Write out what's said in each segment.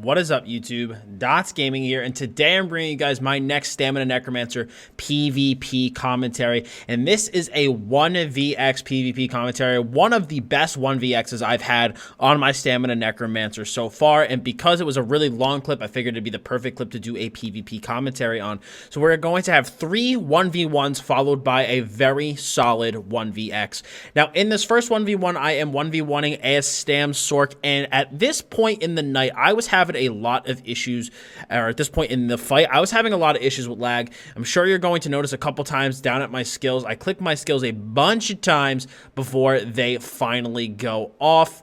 What is up, YouTube? Dots Gaming here, and today I'm bringing you guys my next Stamina Necromancer PvP commentary, and this is a 1vx PvP commentary, one of the best 1vx's I've had on my Stamina Necromancer so far, and because it was a really long clip, I figured it'd be the perfect clip to do a PvP commentary on. So we're going to have 3 1v1s followed by a very solid 1vx. Now, in this first 1v1, I am 1v1ing as Stam Sork, and at this point in the night, I was having a lot of issues, or at this point in the fight, I was having a lot of issues with lag. I'm sure you're going to notice a couple times down at my skills. I click my skills a bunch of times before they finally go off.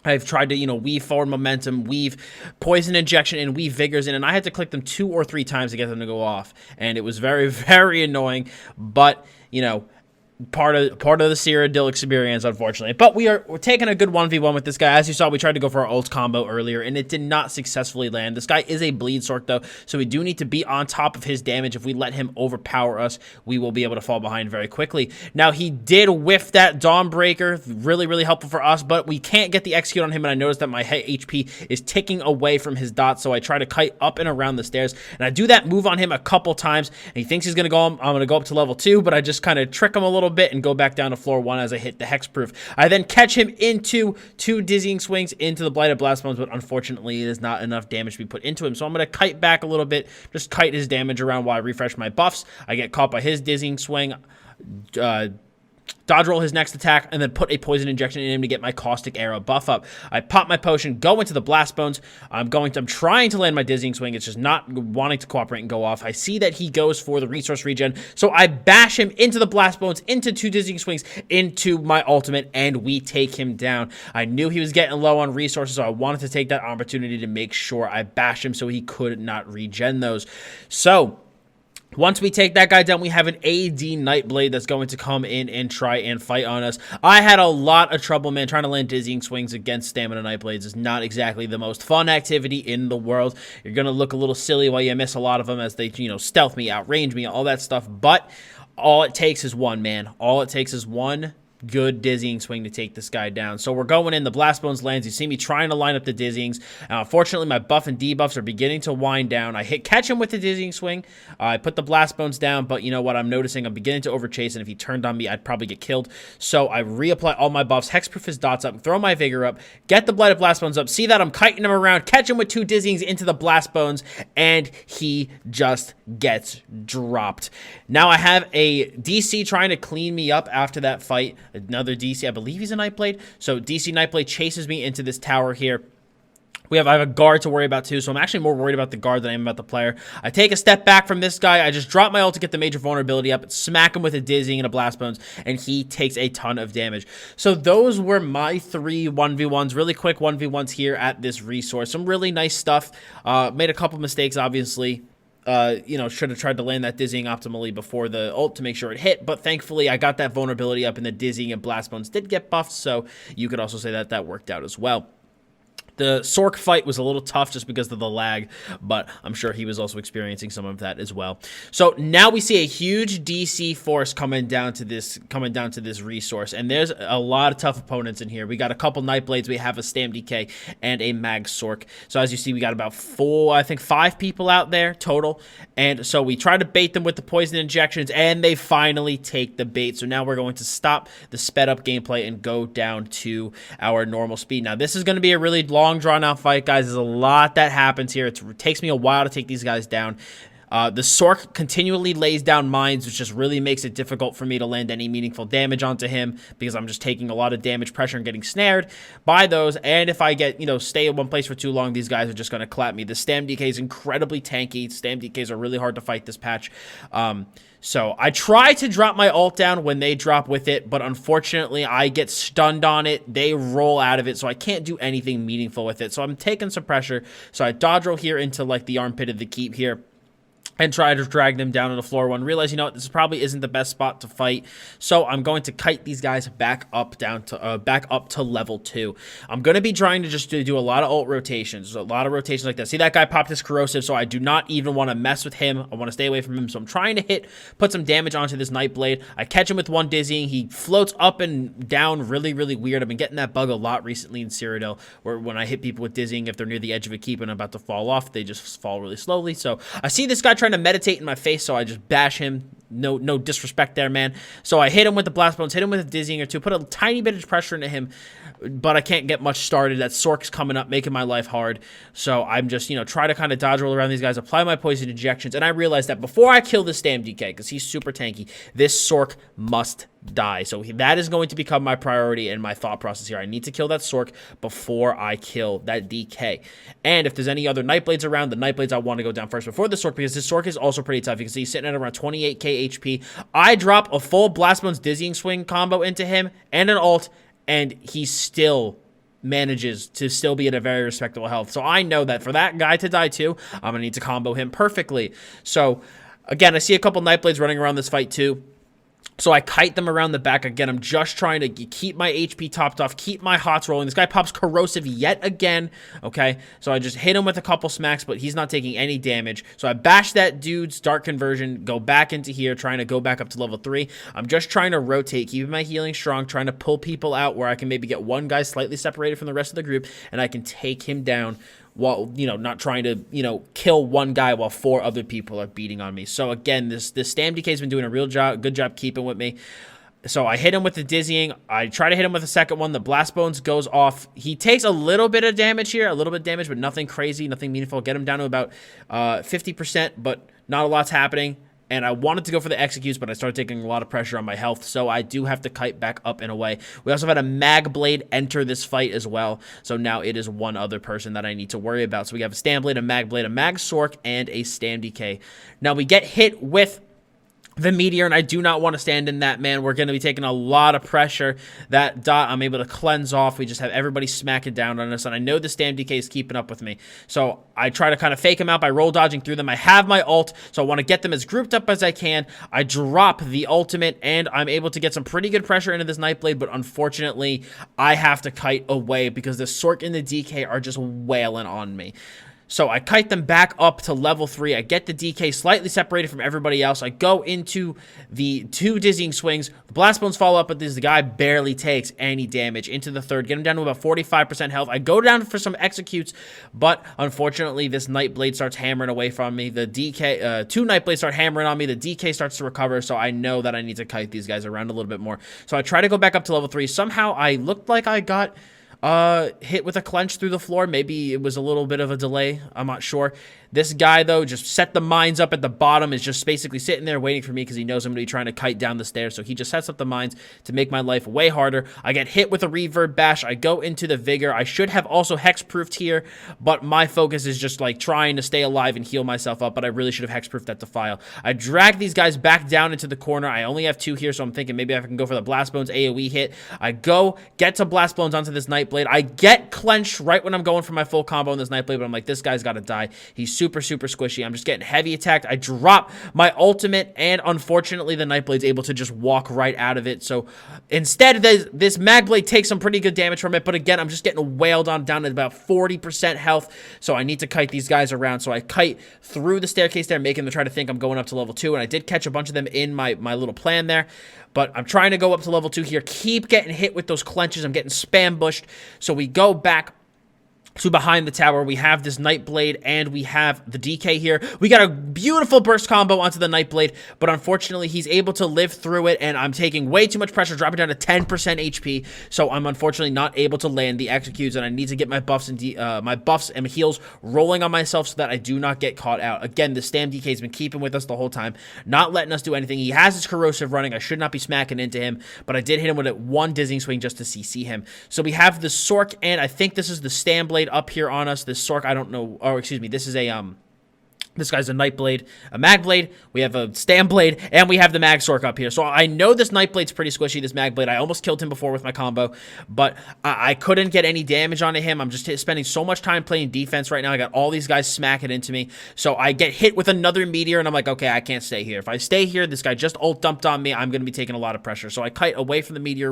I've tried to, weave forward momentum, weave poison injection, and weave vigors in, and I had to click them 2 or 3 times to get them to go off. And it was very, very annoying, but, part of the Cyrodiil experience, unfortunately. But we're taking a good 1v1 with this guy. As you saw, we tried to go for our ult combo earlier, and it did not successfully land. This guy is a bleed Sork, though, so we do need to be on top of his damage. If we let him overpower us, we will be able to fall behind very quickly. Now, he did whiff that Dawnbreaker. Really, really helpful for us, but we can't get the execute on him, and I noticed that my HP is ticking away from his dots, so I try to kite up and around the stairs, and I do that move on him a couple times, and he thinks he's going to go. I'm going to go up to level 2, but I just kind of trick him a little bit and go back down to floor 1 as I hit the hexproof. I then catch him into 2 dizzying swings into the blighted blast bones, but unfortunately it is not enough damage to be put into him, so I'm going to kite back a little bit, just kite his damage around while I refresh my buffs. I get caught by his dizzying swing, dodge roll his next attack, and then put a poison injection in him to get my caustic arrow buff up. I pop my potion, go into the blast bones. I'm trying to land my dizzying swing. It's just not wanting to cooperate and go off. I see that he goes for the resource regen, so I bash him into the blast bones, into 2 dizzying swings, into my ultimate, and we take him down. I knew he was getting low on resources, so I wanted to take that opportunity to make sure I bash him so he could not regen those. So once we take that guy down, we have an AD Nightblade that's going to come in and try and fight on us. I had a lot of trouble, man. Trying to land dizzying swings against Stamina Nightblades is not exactly the most fun activity in the world. You're going to look a little silly while you miss a lot of them as they, stealth me, outrange me, all that stuff. But all it takes is one, man. All it takes is one good dizzying swing to take this guy down. So we're going in. The blast bones lands. You see me trying to line up the dizzyings. Unfortunately, my buff and debuffs are beginning to wind down. I catch him with the dizzying swing. I put the blast bones down, but you know what? I'm noticing I'm beginning to overchase, and if he turned on me, I'd probably get killed. So I reapply all my buffs, hexproof his dots up, throw my vigor up, get the blighted blast bones up. See that I'm kiting him around, catch him with 2 dizzyings into the blast bones, and he just gets dropped. Now I have a DC trying to clean me up after that fight. Another DC, I believe he's a Nightblade. So DC Nightblade chases me into this tower here. I have a guard to worry about too, so I'm actually more worried about the guard than I am about the player. I take a step back from this guy. I just drop my ult to get the major vulnerability up, smack him with a dizzying and a blast bones, and he takes a ton of damage. So those were my 3 1v1s, really quick 1v1s here at this resource. Some really nice stuff. Made a couple mistakes, obviously. Should have tried to land that dizzying optimally before the ult to make sure it hit, but thankfully I got that vulnerability up, and the dizzying and blast bones did get buffed, so you could also say that that worked out as well. The Sork fight was a little tough just because of the lag, but I'm sure he was also experiencing some of that as well. So now we see a huge DC force coming down to this resource, and there's a lot of tough opponents in here. We got a couple Nightblades, we have a Stam DK, and a Mag Sork. So as you see, we got about 5 people out there total, and so we try to bait them with the poison injections, and they finally take the bait. So now we're going to stop the sped up gameplay and go down to our normal speed. Now this is going to be a really long drawn out fight, guys. There's a lot that happens here. It takes me a while to take these guys down. The Sork continually lays down mines, which just really makes it difficult for me to land any meaningful damage onto him because I'm just taking a lot of damage pressure and getting snared by those. And if I get, stay in one place for too long, these guys are just going to clap me. The Stam DK is incredibly tanky. Stam DKs are really hard to fight this patch. So I try to drop my ult down when they drop with it, but unfortunately I get stunned on it. They roll out of it, so I can't do anything meaningful with it. So I'm taking some pressure. So I dodge roll here into like the armpit of the keep here. and try to drag them down on the floor one. Realize, you know what, this probably isn't the best spot to fight, so I'm going to kite these guys back up to level 2. I'm going to be trying to just do a lot of ult rotations, a lot of rotations like that. See, that guy popped his corrosive, so I do not even want to mess with him. I want to stay away from him, so I'm trying to put some damage onto this Nightblade. I catch him with one dizzying. He floats up and down really, really weird. I've been getting that bug a lot recently in Cyrodiil, where when I hit people with dizzying, if they're near the edge of a keep and I'm about to fall off, they just fall really slowly. So I see this guy trying to meditate in my face, so I just bash him. No disrespect there, man. So I hit him with the blast bones, hit him with a dizzying or two, put a tiny bit of pressure into him, but I can't get much started. That Sork's coming up, making my life hard. So I'm just, try to kind of dodge roll around these guys, apply my poison injections, and I realize that before I kill this damn DK, because he's super tanky, this Sork must die. So that is going to become my priority and my thought process here. I need to kill that Sork before I kill that DK. And if there's any other Nightblades around, the Nightblades I want to go down first before the Sork, because this Sork is also pretty tough. You can see he's sitting at around 28k HP. I drop a full Blast Bones Dizzying Swing combo into him and an ult, and he still manages to still be at a very respectable health. So I know that for that guy to die too, I'm going to need to combo him perfectly. So again, I see a couple Nightblades running around this fight too. So I kite them around the back. Again, I'm just trying to keep my HP topped off, keep my hots rolling. This guy pops corrosive yet again, okay? So I just hit him with a couple smacks, but he's not taking any damage. So I bash that dude's dark conversion, go back into here, trying to go back up to level 3. I'm just trying to rotate, keeping my healing strong, trying to pull people out where I can maybe get one guy slightly separated from the rest of the group, and I can take him down while, not trying to, kill one guy while 4 other people are beating on me. So again, this Stam DK has been doing a good job keeping with me. So I hit him with the dizzying. I try to hit him with the second one. The Blast Bones goes off. He takes a little bit of damage here, but nothing crazy, nothing meaningful. Get him down to about 50%, but not a lot's happening. And I wanted to go for the executes, but I started taking a lot of pressure on my health, so I do have to kite back up and away. We also had a Mag Blade enter this fight as well, so now it is one other person that I need to worry about. So we have a Stam Blade, a Mag Sork, and a Stam DK. Now we get hit with the Meteor, and I do not want to stand in that, man. We're going to be taking a lot of pressure. That dot, I'm able to cleanse off. We just have everybody smacking down on us, and I know the Stam DK is keeping up with me. So I try to kind of fake him out by roll dodging through them. I have my ult, so I want to get them as grouped up as I can. I drop the ultimate, and I'm able to get some pretty good pressure into this Nightblade, but unfortunately, I have to kite away because the Sork and the DK are just wailing on me. So I kite them back up to level 3. I get the DK slightly separated from everybody else. I go into the 2 dizzying swings. The Blast Bones follow up, but the guy barely takes any damage. Into the third, get him down to about 45% health. I go down for some executes, but unfortunately, this Nightblade starts hammering away from me. The DK, 2 Nightblades start hammering on me. The DK starts to recover, so I know that I need to kite these guys around a little bit more. So I try to go back up to level 3. Somehow, I looked like I got hit with a clench through the floor. Maybe it was a little bit of a delay. I'm not sure. This guy, though, just set the mines up at the bottom, is just basically sitting there waiting for me because he knows I'm going to be trying to kite down the stairs. So he just sets up the mines to make my life way harder. I get hit with a reverb bash. I go into the vigor. I should have also hexproofed here, but my focus is just like trying to stay alive and heal myself up, but I really should have hexproofed that defile. I drag these guys back down into the corner. I only have 2 here, so I'm thinking maybe I can go for the Blast Bones AoE hit. I go, get to Blast Bones onto this Nightblade. I get clenched right when I'm going for my full combo on this Nightblade, but I'm like, this guy's got to die. He's super, super squishy. I'm just getting heavy attacked. I drop my ultimate, and unfortunately, the Nightblade's able to just walk right out of it. So instead, this Magblade takes some pretty good damage from it, but again, I'm just getting wailed on down at about 40% health, so I need to kite these guys around. So I kite through the staircase there, making them try to think I'm going up to level 2, and I did catch a bunch of them in my little plan there, but I'm trying to go up to level 2 here. Keep getting hit with those clenches. I'm getting spam bushed, so we go back to behind the tower. We have this Nightblade, and we have the DK here. We got a beautiful burst combo onto the Nightblade, but unfortunately, he's able to live through it, and I'm taking way too much pressure, dropping down to 10% HP, so I'm unfortunately not able to land the executes, and I need to get my buffs and heals rolling on myself so that I do not get caught out. Again, the Stam DK has been keeping with us the whole time, not letting us do anything. He has his corrosive running. I should not be smacking into him, but I did hit him with one dizzying swing just to CC him. So we have the Sork, and I think this is the Stam Blade up here on us. This Sork, I don't know, or excuse me, this is a This guy's a Nightblade, a Magblade, we have a Stamblade, and we have the Mag Sork up here. So I know this Nightblade's pretty squishy, this Magblade. I almost killed him before with my combo, but I couldn't get any damage onto him. I'm just spending so much time playing defense right now. I got all these guys smacking into me. So I get hit with another meteor, and I'm like, okay, I can't stay here. If I stay here, this guy just ult dumped on me. I'm going to be taking a lot of pressure. So I kite away from the meteor,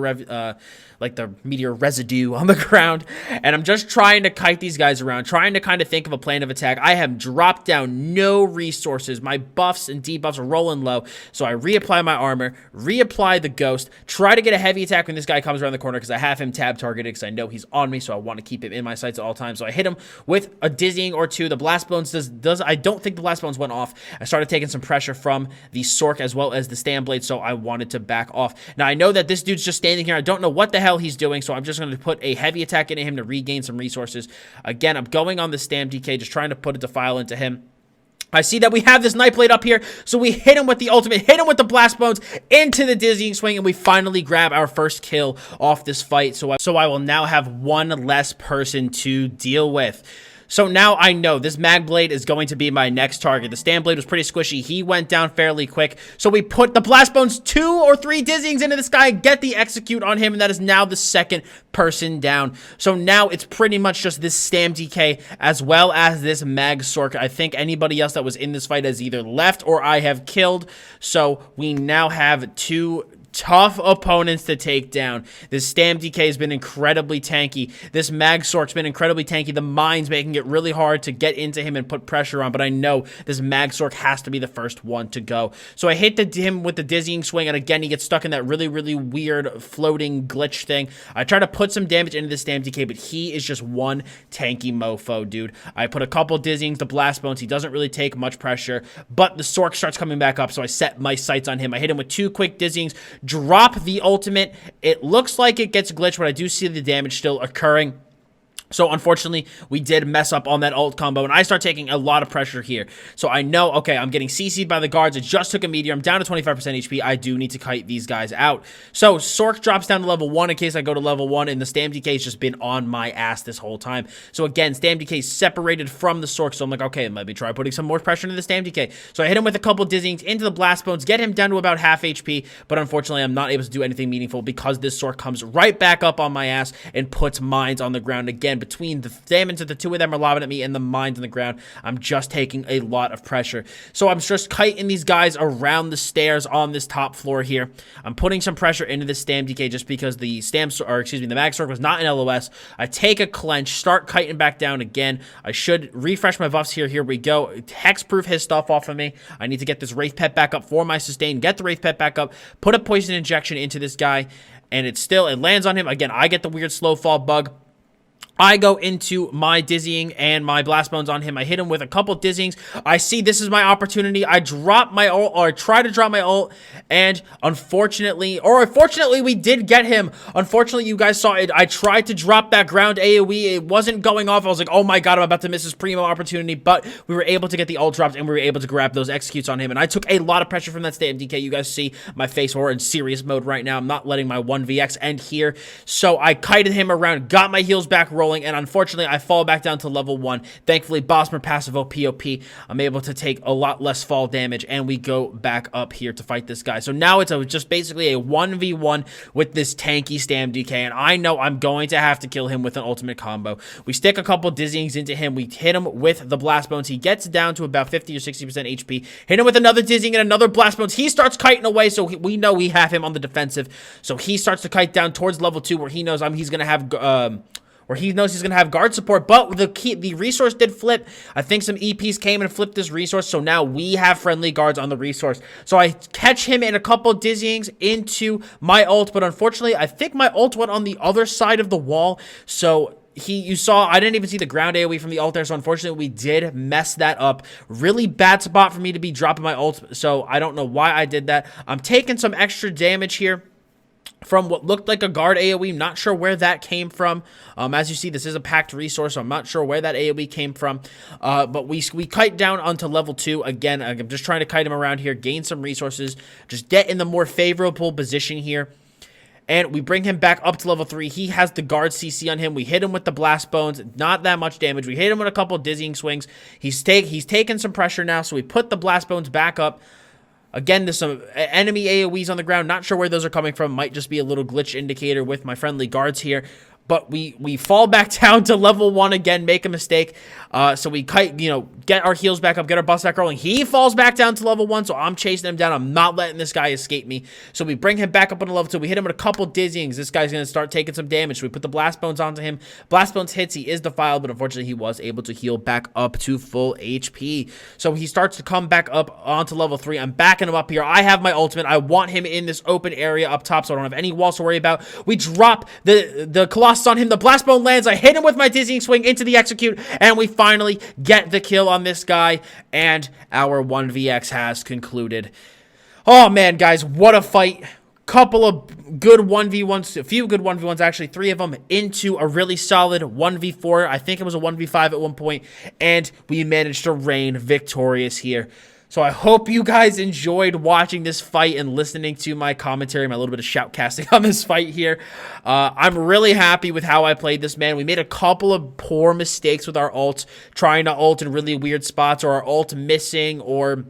like the meteor residue on the ground, and I'm just trying to kite these guys around, trying to kind of think of a plan of attack. I have dropped down no resources. My buffs and debuffs are rolling low, so I reapply my armor, reapply the ghost, try to get a heavy attack when this guy comes around the corner because I have him tab targeted because I know he's on me, so I want to keep him in my sights at all times. So I hit him with a dizzying or two. The blast bones does I don't think the blast bones went off. I started taking some pressure from the Sork as well as the Stamblade, so I wanted to back off. Now I know that this dude's just standing here. I don't know what the hell he's doing, so I'm just going to put a heavy attack into him to regain some resources. Again, I'm going on the Stam DK, just trying to put a defile into him. I see that we have this Nightblade up here, so we hit him with the ultimate, hit him with the blast bones into the dizzying swing, and we finally grab our first kill off this fight. So I will now have one less person to deal with. So now I know this Magblade is going to be my next target. The Stamblade was pretty squishy. He went down fairly quick. So we put the Blast Bones 2 or 3 dizzyings into this guy, get the execute on him, and that is now the second person down. So now it's pretty much just this Stam DK as well as this Mag Sork. I think anybody else that was in this fight has either left or I have killed. So we now have 2 tough opponents to take down. This Stam DK has been incredibly tanky. This Mag Sork's been incredibly tanky. The mine's making it really hard to get into him and put pressure on, but I know this Mag Sork has to be the first one to go. So I hit him with the dizzying swing, and again, he gets stuck in that really, really weird floating glitch thing. I try to put some damage into the Stam DK, but he is just one tanky mofo, dude. I put a couple dizzyings, the blast bones. He doesn't really take much pressure, but the Sork starts coming back up, so I set my sights on him. I hit him with 2 quick dizzyings, drop the ultimate. It looks like it gets glitched, but I do see the damage still occurring. So unfortunately, we did mess up on that ult combo, and I start taking a lot of pressure here. So I know, okay, I'm getting CC'd by the guards. It just took a meteor. I'm down to 25% HP. I do need to kite these guys out. So Sork drops down to level 1 in case I go to level 1, and the Stam DK has just been on my ass this whole time. So again, Stam DK is separated from the Sork, so I'm like, okay, let me try putting some more pressure into the Stam DK. So I hit him with a couple dizzyings into the blast bones, get him down to about half HP, but unfortunately, I'm not able to do anything meaningful because this Sork comes right back up on my ass and puts mines on the ground again. Between the damage that the 2 of them are lobbing at me and the mines on the ground, I'm just taking a lot of pressure. So I'm just kiting these guys around the stairs on this top floor here. I'm putting some pressure into the Stam DK just because the the Mag Sork was not in LOS. I take a clench, start kiting back down again. I should refresh my buffs here. Here we go. Hexproof his stuff off of me. I need to get this Wraith Pet back up for my sustain, get the Wraith Pet back up, put a poison injection into this guy, and it lands on him. Again, I get the weird slow fall bug. I go into my dizzying and my blast bones on him. I hit him with a couple dizzyings. I see this is my opportunity. I drop my ult, or I try to drop my ult, and unfortunately, we did get him. Unfortunately, you guys saw it. I tried to drop that ground AoE. It wasn't going off. I was like, oh my god, I'm about to miss this primo opportunity, but we were able to get the ult dropped, and we were able to grab those executes on him, and I took a lot of pressure from that Stam DK. You guys see my face, we're in serious mode right now. I'm not letting my 1vx end here, so I kited him around, got my heals back rolling, and unfortunately, I fall back down to level 1. Thankfully, Bossmer passive OP. I'm able to take a lot less fall damage, and we go back up here to fight this guy. So now it's just basically a 1v1 with this tanky Stam DK, and I know I'm going to have to kill him with an ultimate combo. We stick a couple dizzyings into him. We hit him with the blast bones. He gets down to about 50 or 60% HP. Hit him with another dizzying and another blast bones. He starts kiting away, so we know we have him on the defensive. So he starts to kite down towards level 2, where he knows he's going to have guard support, but the resource did flip. I think some EPs came and flipped this resource, so now we have friendly guards on the resource. So I catch him in a couple dizzyings into my ult, but unfortunately, I think my ult went on the other side of the wall, so you saw, I didn't even see the ground AoE from the ult there, so unfortunately, we did mess that up. Really bad spot for me to be dropping my ult, so I don't know why I did that. I'm taking some extra damage here from what looked like a guard AoE. Not sure where that came from. As you see, this is a packed resource, so I'm not sure where that AoE came from. But we kite down onto level 2. Again, I'm just trying to kite him around here, gain some resources, just get in the more favorable position here. and we bring him back up to level 3. He has the guard CC on him. We hit him with the blast bones, not that much damage. We hit him with a couple dizzying swings. He's taken some pressure now, so we put the blast bones back up. Again, there's some enemy AoEs on the ground. Not sure where those are coming from. Might just be a little glitch indicator with my friendly guards here. But we fall back down to level 1 again, make a mistake. So we get our heals back up, get our buffs back rolling. He falls back down to level 1, so I'm chasing him down. I'm not letting this guy escape me. So we bring him back up on level 2. We hit him with a couple dizzyings. This guy's going to start taking some damage. So we put the blast bones onto him. Blast bones hits. He is defiled, but unfortunately he was able to heal back up to full HP. So he starts to come back up onto level 3. I'm backing him up here. I have my ultimate. I want him in this open area up top, so I don't have any walls to worry about. We drop the Colossus on him. The blast bone lands. I hit him with my dizzying swing into the execute, and we finally get the kill on this guy, and our 1vx has concluded. Oh man, guys, what a fight. Couple of good 1v1s, a few good 1v1s, actually 3 of them, into a really solid 1v4. I think it was a 1v5 at one point, and we managed to reign victorious here. So I hope you guys enjoyed watching this fight and listening to my commentary, my little bit of shoutcasting on this fight here. I'm really happy with how I played this, man. We made a couple of poor mistakes with our ults, trying to ult in really weird spots, or our ult missing, or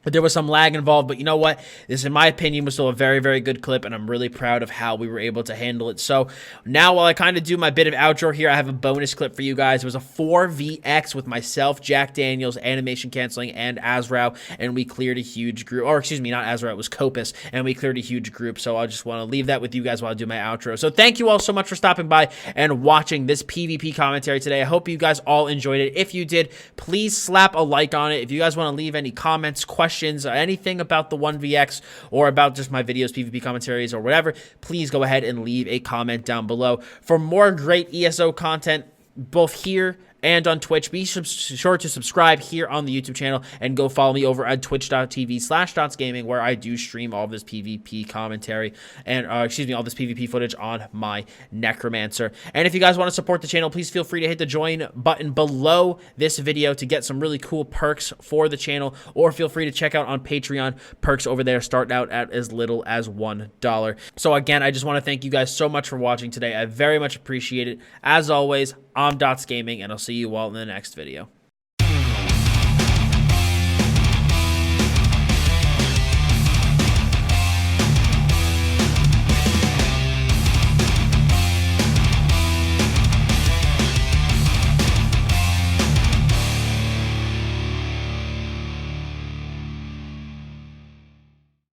there was some lag involved, but you know what? This, in my opinion, was still a very, very good clip, and I'm really proud of how we were able to handle it. So now, while I kind of do my bit of outro here, I have a bonus clip for you guys. It was a 4vx with myself, Jack Daniels, Animation Canceling, and Azrao, and we cleared a huge group. Or, excuse me, not Azrao, it was Copus, and we cleared a huge group. So I just want to leave that with you guys while I do my outro. So thank you all so much for stopping by and watching this PvP commentary today. I hope you guys all enjoyed it. If you did, please slap a like on it. If you guys want to leave any comments, questions, or anything about the 1vx or about just my videos, PvP commentaries, or whatever, please go ahead and leave a comment down below. For more great ESO content, both here and on Twitch, be sure to subscribe here on the YouTube channel, and go follow me over at twitch.tv/dotsgaming, where I do stream all of this PvP commentary and, all this PvP footage on my Necromancer. And if you guys want to support the channel, please feel free to hit the join button below this video to get some really cool perks for the channel, or feel free to check out on Patreon. Perks over there start out at as little as $1. So again, I just want to thank you guys so much for watching today. I very much appreciate it. As always, I'm Dots Gaming, and I'll see you all in the next video.